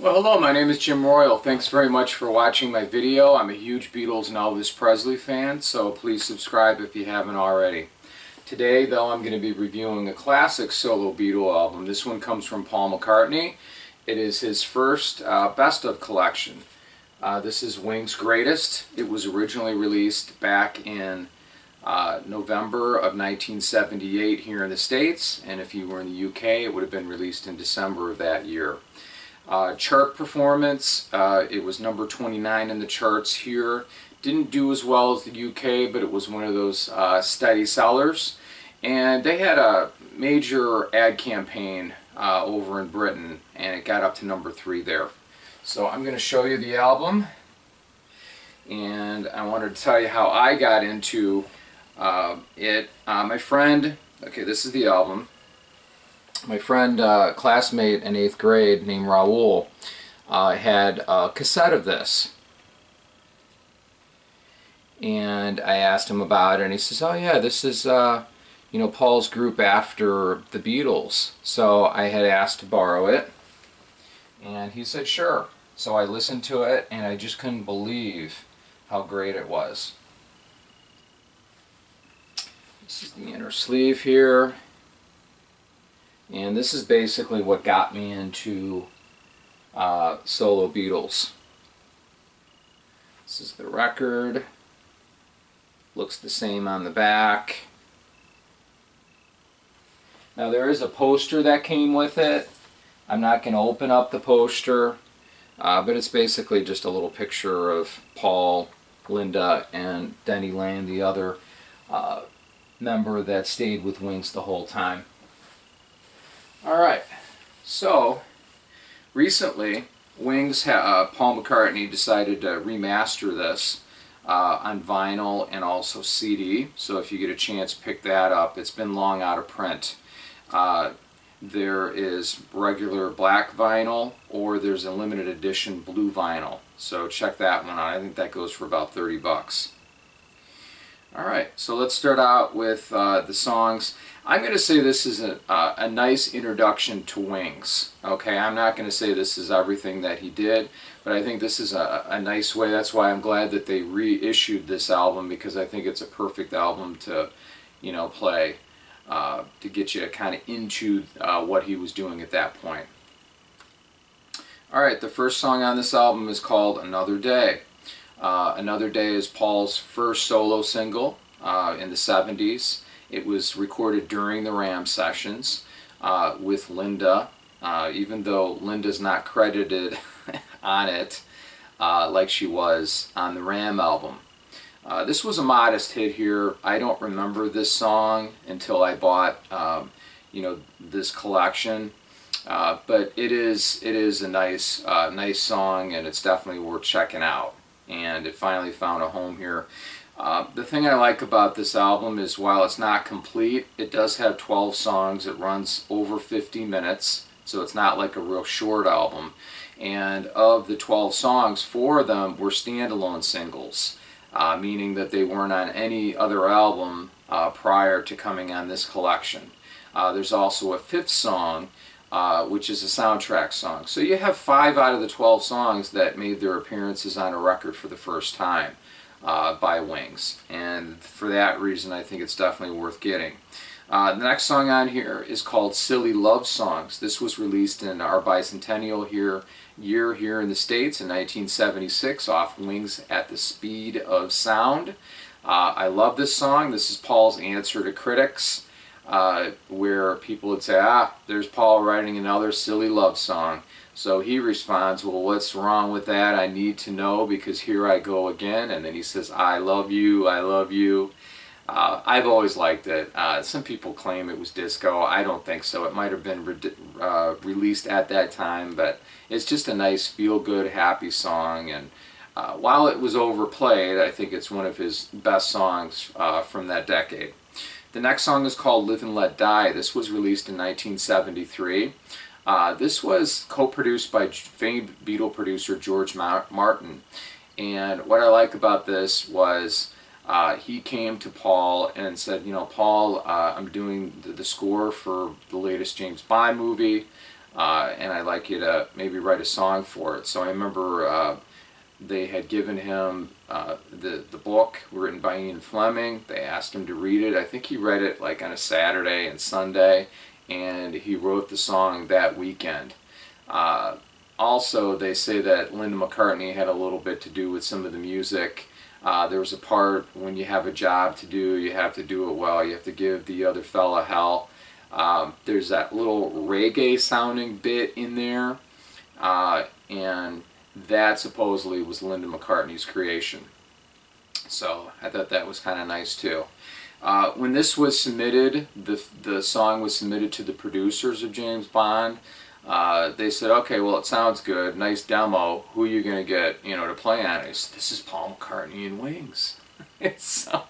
Well, hello, my name is Jim Royal. Thanks very much for watching my video. I'm a huge Beatles and Elvis Presley fan, so please subscribe if you haven't already. Today, though, I'm going to be reviewing a classic solo Beatle album. This one comes from Paul McCartney. It is his first best of collection. This is Wings' Greatest. It was originally released back in November of 1978 here in the States, and if you were in the UK, it would have been released in December of that year. Chart performance, it was number 29 in the charts here. Didn't do as well as the UK, but it was one of those steady sellers. And they had a major ad campaign over in Britain, and it got up to number 3 there. So I'm going to show you the album, and I wanted to tell you how I got into it. My friend, okay, this is the album. My friend, classmate in 8th grade named Raul, had a cassette of this. And I asked him about it, and he says, oh yeah, this is, Paul's group after the Beatles. So I had asked to borrow it, and he said sure. So I listened to it, and I just couldn't believe how great it was. This is the inner sleeve here. And this is basically what got me into solo Beatles. This is the record. Looks the same on the back. Now there is a poster that came with it. I'm not going to open up the poster, but it's basically just a little picture of Paul, Linda, and Denny Lane, the other member that stayed with Wings the whole time. Alright, so recently Wings, Paul McCartney decided to remaster this on vinyl and also CD, so if you get a chance, pick that up. It's been long out of print. There is regular black vinyl, or there's a limited edition blue vinyl, so check that one out. I think that goes for about 30 bucks. Alright, so let's start out with the songs. I'm going to say this is a nice introduction to Wings. Okay, I'm not going to say this is everything that he did, but I think this is a nice way. That's why I'm glad that they reissued this album, because I think it's a perfect album to, play to get you kind of into what he was doing at that point. Alright, the first song on this album is called Another Day. Another Day is Paul's first solo single in the 70s. It was recorded during the Ram sessions with Linda, even though Linda's not credited on it like she was on the Ram album. This was a modest hit here. I don't remember this song until I bought this collection, but it is a nice song, and it's definitely worth checking out. And it finally found a home here. The thing I like about this album is, while it's not complete, it does have 12 songs. It runs over 50 minutes, so it's not like a real short album. And of the 12 songs, 4 of them were standalone singles, meaning that they weren't on any other album prior to coming on this collection. There's also a 5th song, which is a soundtrack song. So you have 5 out of the 12 songs that made their appearances on a record for the first time by Wings. And for that reason, I think it's definitely worth getting. The next song on here is called Silly Love Songs. This was released in our bicentennial year here in the States in 1976 off Wings at the Speed of Sound. I love this song. This is Paul's answer to critics, where people would say, there's Paul writing another silly love song. So he responds, well, what's wrong with that? I need to know, because here I go again. And then he says, I love you, I love you. I've always liked it. Some people claim it was disco. I don't think so. It might have been released at that time, but it's just a nice feel-good, happy song. And while it was overplayed, I think it's one of his best songs from that decade. The next song is called Live and Let Die. This was released in 1973. This was co-produced by famed Beatle producer George Martin. And what I like about this was he came to Paul and said, Paul, I'm doing the score for the latest James Bond movie. and I'd like you to maybe write a song for it. So I remember they had given him the book written by Ian Fleming. They asked him to read it. I think he read it like on a Saturday and Sunday, and he wrote the song that weekend. Also, they say that Linda McCartney had a little bit to do with some of the music. There was a part when you have a job to do, you have to do it well, you have to give the other fella hell. There's that little reggae sounding bit in there, and that supposedly was Linda McCartney's creation. So I thought that was kind of nice too. When this was submitted, the song was submitted to the producers of James Bond. They said, okay, well, it sounds good, nice demo. Who are you going to get, to play on it? I said, this is Paul McCartney and Wings. So,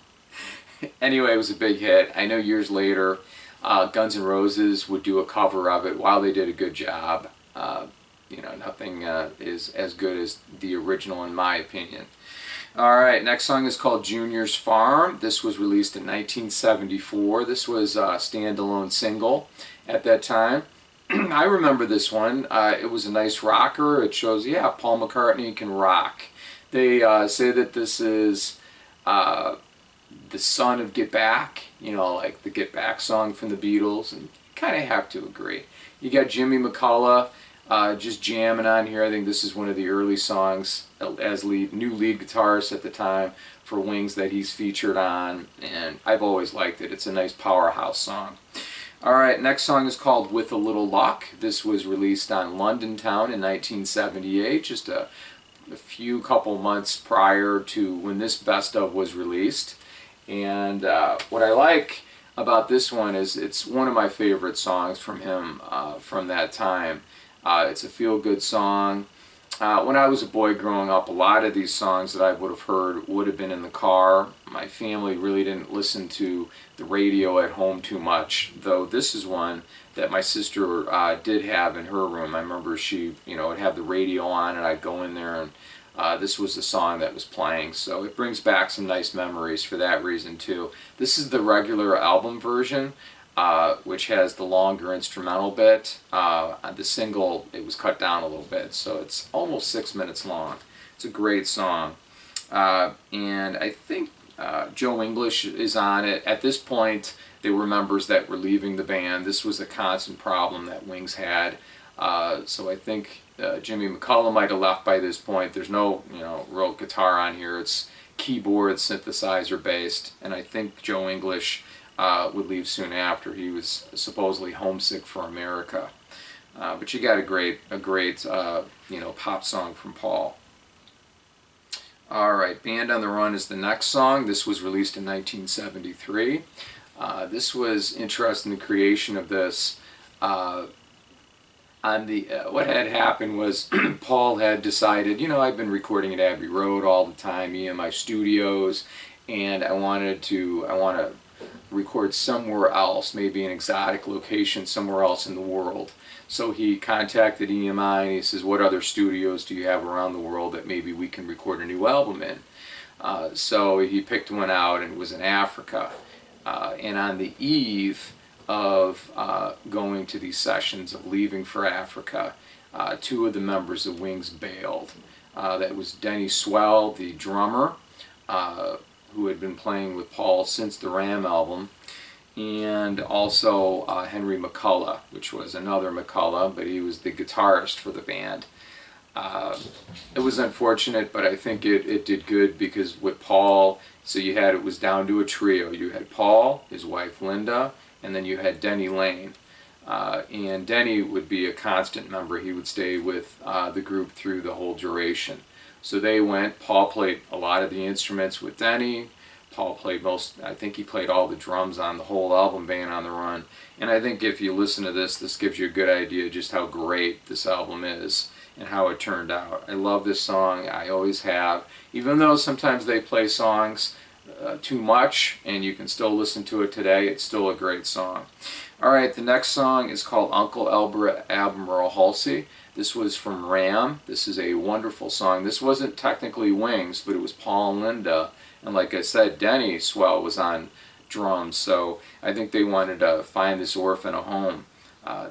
anyway, it was a big hit. I know years later, Guns N' Roses would do a cover of it. While they did a good job, nothing is as good as the original, in my opinion. All right, next song is called Junior's Farm. This was released in 1974. This was a standalone single at that time. I remember this one. It was a nice rocker. It shows, yeah, Paul McCartney can rock. They say that this is the son of Get Back, like the Get Back song from the Beatles, and kind of have to agree. You got Jimmy McCullough just jamming on here. I think this is one of the early songs as new lead guitarist at the time for Wings that he's featured on, and I've always liked it. It's a nice powerhouse song. Alright, next song is called With a Little Luck. This was released on London Town in 1978, just a couple months prior to when this best of was released. And what I like about this one is it's one of my favorite songs from him from that time. It's a feel-good song. When I was a boy growing up, a lot of these songs that I would have heard would have been in the car. My family really didn't listen to the radio at home too much, though this is one that my sister did have in her room. I remember she, would have the radio on, and I'd go in there, and this was the song that was playing. So it brings back some nice memories for that reason too. This is the regular album version, which has the longer instrumental bit. On the single, it was cut down a little bit, so it's almost 6 minutes long. It's a great song. And I think Joe English is on it. At this point, there were members that were leaving the band. This was a constant problem that Wings had. So I think Jimmy McCullough might have left by this point. There's no, real guitar on here. It's keyboard, synthesizer based, and I think Joe English would leave soon after. He was supposedly homesick for America. But you got a great pop song from Paul. Alright, Band on the Run is the next song. This was released in 1973. This was interesting, the creation of this. What had happened was Paul had decided, I've been recording at Abbey Road all the time, EMI Studios, and I want to record somewhere else, maybe an exotic location somewhere else in the world. So he contacted EMI and he says, what other studios do you have around the world that maybe we can record a new album in? So he picked one out, and it was in Africa. And on the eve of going to these sessions, of leaving for Africa, two of the members of Wings bailed. That was Denny Swell, the drummer, who had been playing with Paul since the Ram album, and also Henry McCullough, which was another McCullough, but he was the guitarist for the band. It was unfortunate, but I think it did good, because with Paul, so it was down to a trio. You had Paul, his wife Linda, and then you had Denny Lane. And Denny would be a constant member. He would stay with the group through the whole duration. So they went. Paul played a lot of the instruments with Denny. Paul played I think he played all the drums on the whole album, Band on the Run. And I think if you listen to this gives you a good idea just how great this album is and how it turned out. I love this song. I always have. Even though sometimes they play songs too much and you can still listen to it today, it's still a great song. Alright, the next song is called Uncle Admiral Halsey. This was from Ram. This is a wonderful song. This wasn't technically Wings, but it was Paul and Linda. And like I said, Denny Swell was on drums, so I think they wanted to find this orphan a home.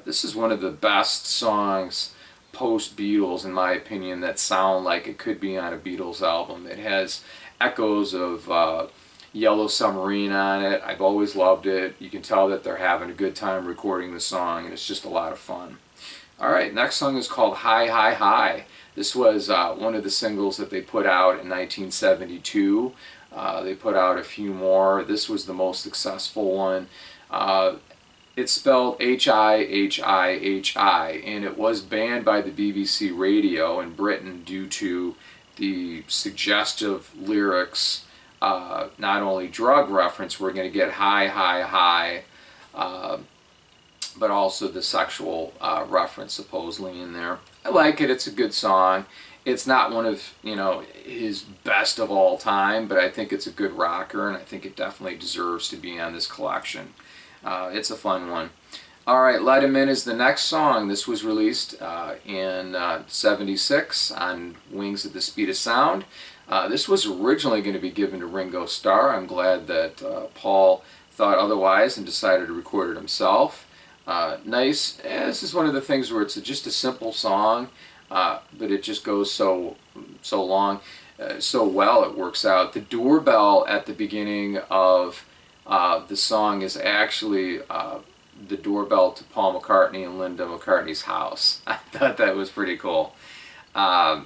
This is one of the best songs post-Beatles, in my opinion, that sound like it could be on a Beatles album. It has echoes of Yellow Submarine on it. I've always loved it. You can tell that they're having a good time recording the song, and it's just a lot of fun. Alright, next song is called Hi Hi Hi. This was one of the singles that they put out in 1972. They put out a few more. This was the most successful one. It's spelled H-I-H-I-H-I, and it was banned by the BBC radio in Britain due to the suggestive lyrics, not only drug reference, we're going to get high, high, high, but also the sexual reference supposedly in there. I like it. It's a good song. It's not one of, his best of all time, but I think it's a good rocker, and I think it definitely deserves to be on this collection. It's a fun one. Alright, Let 'Em In is the next song. This was released in '76 on Wings at the Speed of Sound. This was originally going to be given to Ringo Starr. I'm glad that Paul thought otherwise and decided to record it himself. Nice. This is one of the things where it's just a simple song, but it just goes so long, so well it works out. The doorbell at the beginning of the song is actually the doorbell to Paul McCartney and Linda McCartney's house. I thought that was pretty cool. I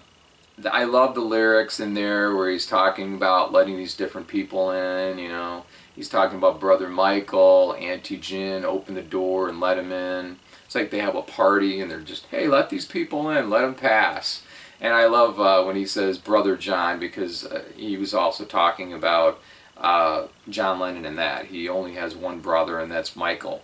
love the lyrics in there where he's talking about letting these different people in, He's talking about Brother Michael, Auntie Jin, open the door and let him in. It's like they have a party and they're just, hey, let these people in, let them pass. And I love when he says Brother John, because he was also talking about John Lennon in that. He only has one brother, and that's Michael.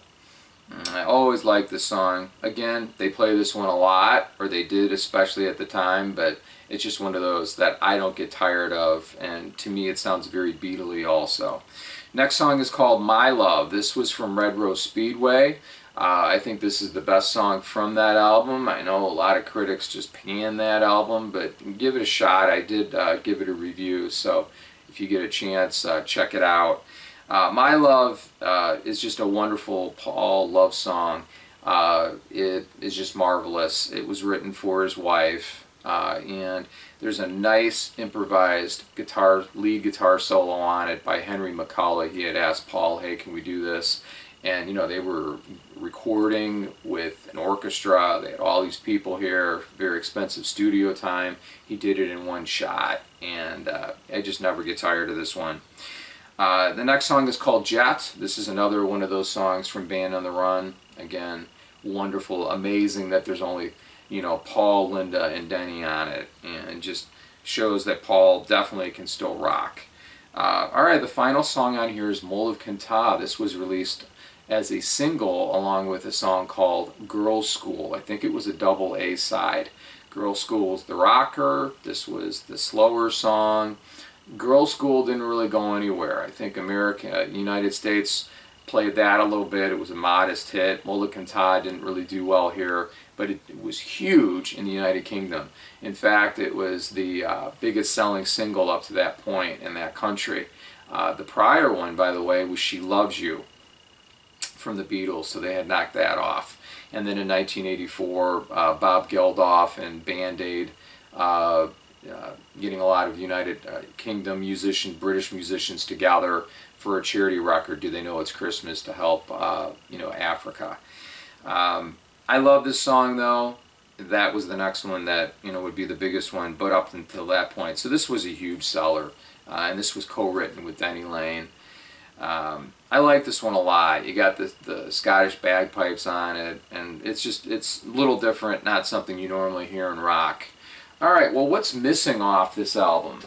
I always like this song. Again, they play this one a lot, or they did, especially at the time, but it's just one of those that I don't get tired of, and to me it sounds very Beatle-y also. Next song is called My Love. This was from Red Rose Speedway. I think this is the best song from that album. I know a lot of critics just pan that album, but give it a shot. I did give it a review, so if you get a chance, check it out. My Love is just a wonderful Paul love song. It is just marvelous. It was written for his wife, and there's a nice improvised lead guitar solo on it by Henry McCullough. He had asked Paul, hey, can we do this? And they were recording with an orchestra. They had all these people here, very expensive studio time. He did it in one shot, and I just never get tired of this one. The next song is called Jet. This is another one of those songs from Band on the Run. Again, wonderful, amazing that there's only, Paul, Linda, and Denny on it, and just shows that Paul definitely can still rock. Alright, the final song on here is Moll of Cantah. This was released as a single along with a song called Girls' School. I think it was a double A side. Girls' School was the rocker. This was the slower song. Girls' School didn't really go anywhere. I think United States played that a little bit. It was a modest hit. Moll of Cantah didn't really do well here, but it was huge in the United Kingdom. In fact, it was the biggest selling single up to that point in that country. The prior one, by the way, was She Loves You from the Beatles, so they had knocked that off. And then in 1984, Bob Geldof and Band Aid, getting a lot of United Kingdom British musicians together for a charity record, Do They Know It's Christmas, to help Africa. I love this song though. That was the next one that would be the biggest one, but up until that point. So this was a huge seller, and this was co-written with Denny Laine. I like this one a lot. You got the Scottish bagpipes on it, and it's a little different, not something you normally hear in rock. Alright, well, what's missing off this album?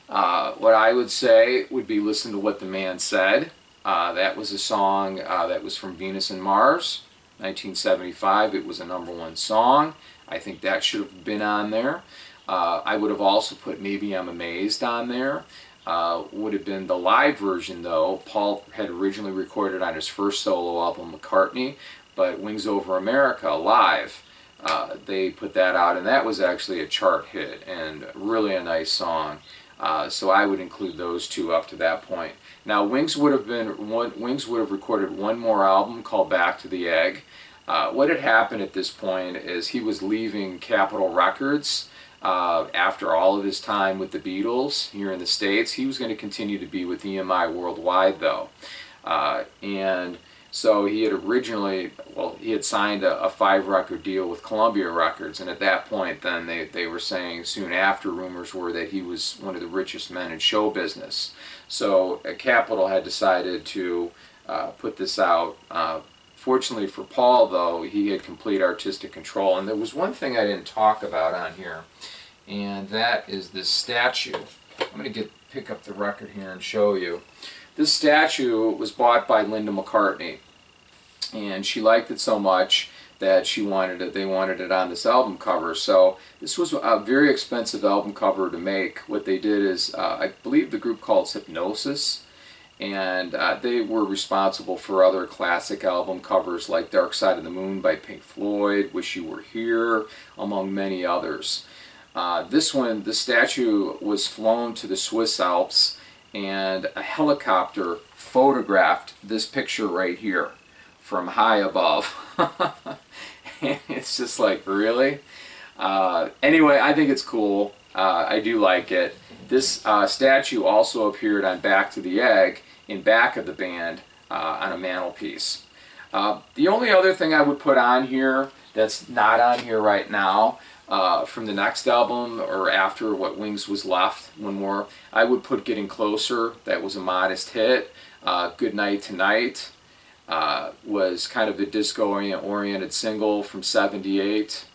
What I would say would be Listen to What the Man Said. That was a song that was from Venus and Mars, 1975. It was a #1 song. I think that should have been on there. I would have also put Maybe I'm Amazed on there. Would have been the live version, though. Paul had originally recorded on his first solo album, McCartney, but Wings Over America live, they put that out, and that was actually a chart hit and really a nice song. So I would include those two up to that point. Now Wings would have recorded one more album called Back to the Egg. What had happened at this point is he was leaving Capitol Records after all of his time with the Beatles here in the States. He was going to continue to be with EMI Worldwide, though. And so he had originally, well, he had signed a 5-record deal with Columbia Records, and at that point then they were saying soon after, rumors were that he was one of the richest men in show business. So Capitol had decided to put this out. Fortunately for Paul, though, he had complete artistic control. And there was one thing I didn't talk about on here, and that is this statue. I'm going to pick up the record here and show you. This statue was bought by Linda McCartney, and she liked it so much that they wanted it on this album cover. So this was a very expensive album cover to make. What they did is, I believe the group called Hypnosis, and they were responsible for other classic album covers like Dark Side of the Moon by Pink Floyd, Wish You Were Here, among many others. This one, the statue was flown to the Swiss Alps, and a helicopter photographed this picture right here from high above. And it's just like, really? Anyway, I think it's cool. I do like it. This statue also appeared on Back to the Egg, in back of the band, on a mantelpiece. The only other thing I would put on here that's not on here right now, from the next album or after what Wings was left, one more, I would put Getting Closer. That was a modest hit. Good Night Tonight was kind of a disco-oriented single from 78,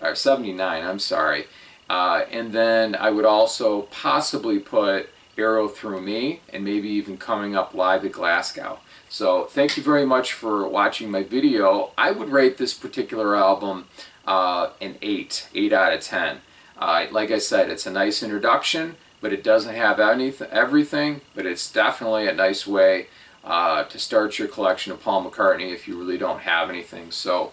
or 79, I'm sorry. And then I would also possibly put Arrow Through Me, and maybe even Coming Up Live at Glasgow. So thank you very much for watching my video. I would rate this particular album an 8 out of 10. Like I said, it's a nice introduction, but it doesn't have everything, but it's definitely a nice way to start your collection of Paul McCartney if you really don't have anything. So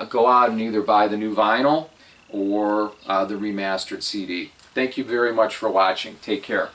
go out and either buy the new vinyl or the remastered CD. Thank you very much for watching. Take care.